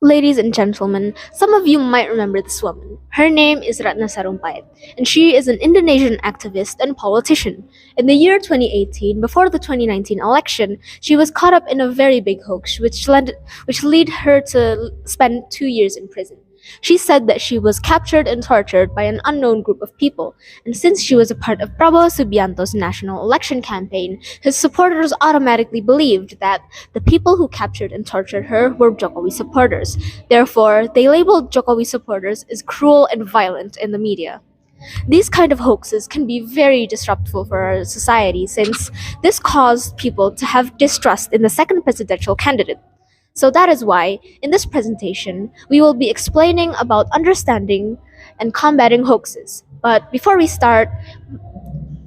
Ladies and gentlemen, some of you might remember this woman. Her name is Ratna Sarumpait, and she is an Indonesian activist and politician. In the year 2018, before the 2019 election, she was caught up in a very big hoax which led her to spend 2 years in prison. She said that she was captured and tortured by an unknown group of people, and since she was a part of Prabowo Subianto's national election campaign, his supporters automatically believed that the people who captured and tortured her were Jokowi supporters. Therefore, they labeled Jokowi supporters as cruel and violent in the media. These kind of hoaxes can be very disruptive for our society since this caused people to have distrust in the second presidential candidate. So that is why, in this presentation, we will be explaining about understanding and combating hoaxes. But before we start,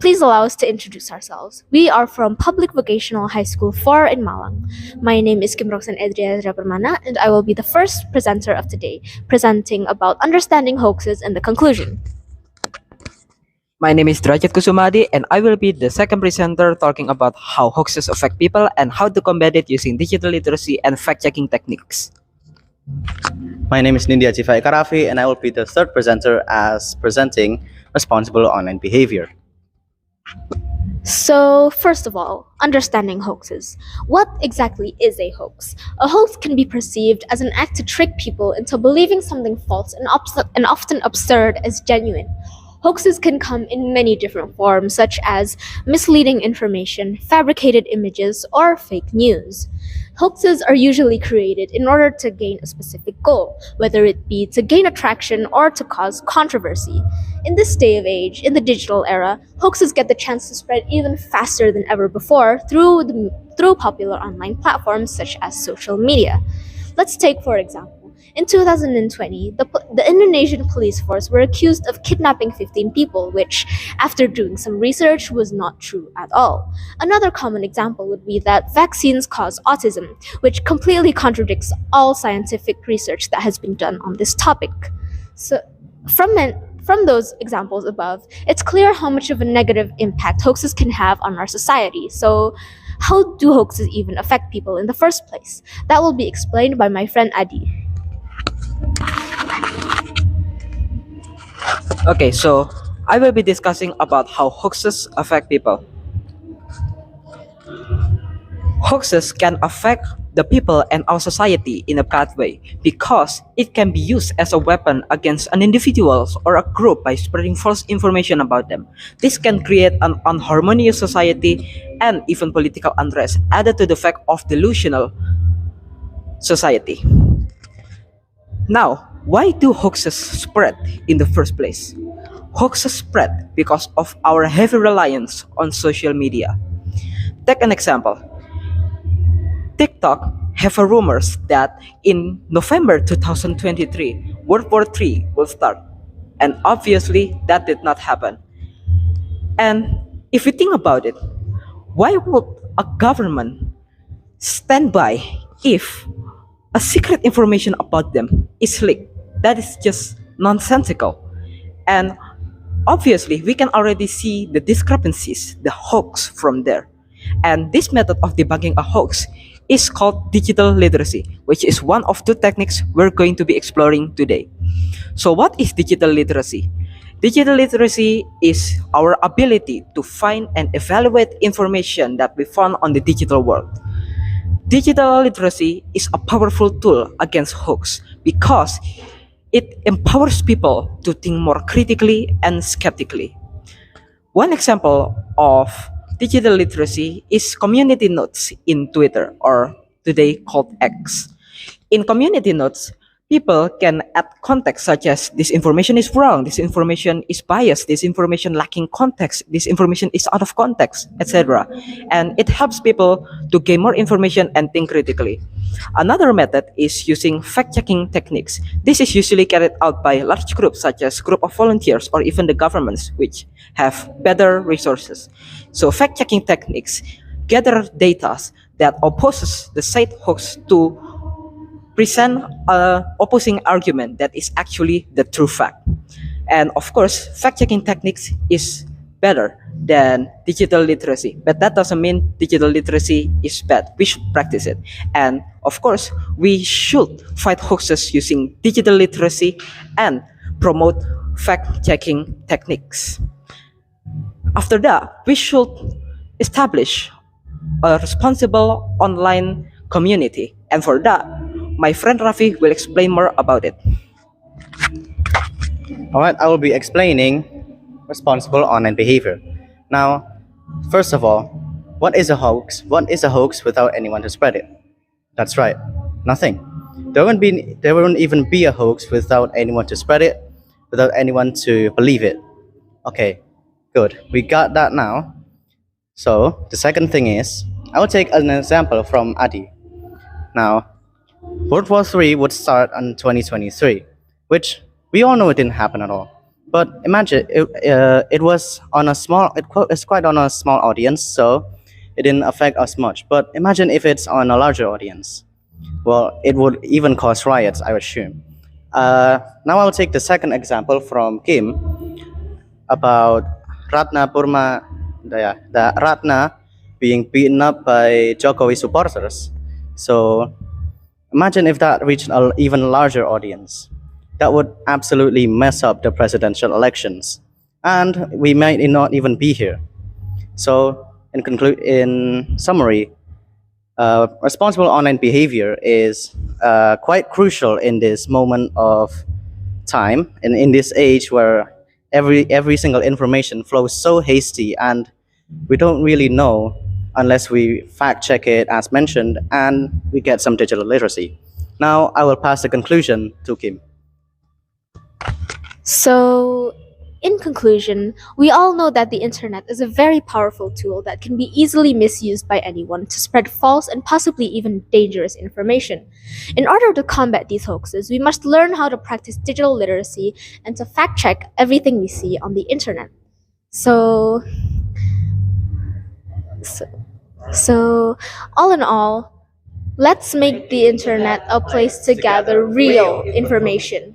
please allow us to introduce ourselves. We are from Public Vocational High School 4 in Malang. My name is Roxane Edriazra Permana, and I will be the first presenter of today, presenting about understanding hoaxes and the conclusion. My name is Drajad Kusuma Adi, and I will be the second presenter talking about how hoaxes affect people and how to combat it using digital literacy and fact-checking techniques. My name is Nindyaji Fariqarrafi, and I will be the third presenter as presenting responsible online behavior. So, first of all, understanding hoaxes. What exactly is a hoax? A hoax can be perceived as an act to trick people into believing something false and often absurd as genuine. Hoaxes can come in many different forms, such as misleading information, fabricated images, or fake news. Hoaxes are usually created in order to gain a specific goal, whether it be to gain attraction or to cause controversy. In this day of age, in the digital era, hoaxes get the chance to spread even faster than ever before through popular online platforms such as social media. Let's take, for example, in 2020, the Indonesian police force were accused of kidnapping 15 people, which, after doing some research, was not true at all. Another common example would be that vaccines cause autism, which completely contradicts all scientific research that has been done on this topic. So, from those examples above, it's clear how much of a negative impact hoaxes can have on our society. So, how do hoaxes even affect people in the first place? That will be explained by my friend Adi. Okay, so I will be discussing about how hoaxes affect people. Hoaxes can affect the people and our society in a bad way because it can be used as a weapon against an individual or a group by spreading false information about them. This can create an unharmonious society and even political unrest, added to the fact of delusional society. Now, why do hoaxes spread in the first place? Hoaxes spread because of our heavy reliance on social media. Take an example. TikTok have a rumors that in November 2023, World War III will start. And obviously, that did not happen. And if you think about it, why would a government stand by if a secret information about them is leaked? That is just nonsensical. And obviously, we can already see the discrepancies, the hoax from there. And this method of debugging a hoax is called digital literacy, which is one of two techniques we're going to be exploring today. So what is digital literacy? Digital literacy is our ability to find and evaluate information that we found on the digital world. Digital literacy is a powerful tool against hoax because it empowers people to think more critically and skeptically. One example of digital literacy is community notes in Twitter, or today called X. In community notes, people can add context such as this information is wrong, this information is biased, this information lacking context, this information is out of context, etc. And it helps people to gain more information and think critically. Another method is using fact-checking techniques. This is usually carried out by large groups such as group of volunteers or even the governments, which have better resources. So fact-checking techniques gather data that opposes the said hoax to present an opposing argument that is actually the true fact. And of course, fact-checking techniques is better than digital literacy, but that doesn't mean digital literacy is bad. We should practice it. And Of course, we should fight hoaxes using digital literacy and promote fact checking techniques. After that, we should establish a responsible online community. And for that, my friend Rafi will explain more about it. All right, I will be explaining responsible online behavior. Now, first of all, what is a hoax? What is a hoax without anyone to spread it? That's right, nothing. There won't even be a hoax without anyone to spread it, without anyone to believe it. Okay, good. We got that now. So the second thing is, I will take an example from Adi. Now, World War III would start in 2023, which we all know it didn't happen at all. But imagine it was on a small, it's quite on a small audience, so it didn't affect us much. But imagine if it's on a larger audience. Well, it would even cause riots, I assume. Now I'll take the second example from Kim about the Ratna being beaten up by Jokowi supporters. So imagine if that reached an even larger audience. That would absolutely mess up the presidential elections, and we might not even be here. So, in summary, responsible online behavior is quite crucial in this moment of time, and in this age where every single information flows so hasty, and we don't really know unless we fact check it as mentioned, and we get some digital literacy. Now, I will pass the conclusion to Kim. So, in conclusion, we all know that the internet is a very powerful tool that can be easily misused by anyone to spread false and possibly even dangerous information. In order to combat these hoaxes, we must learn how to practice digital literacy and to fact check everything we see on the internet. So, so all in all, let's make the internet a place to gather real information.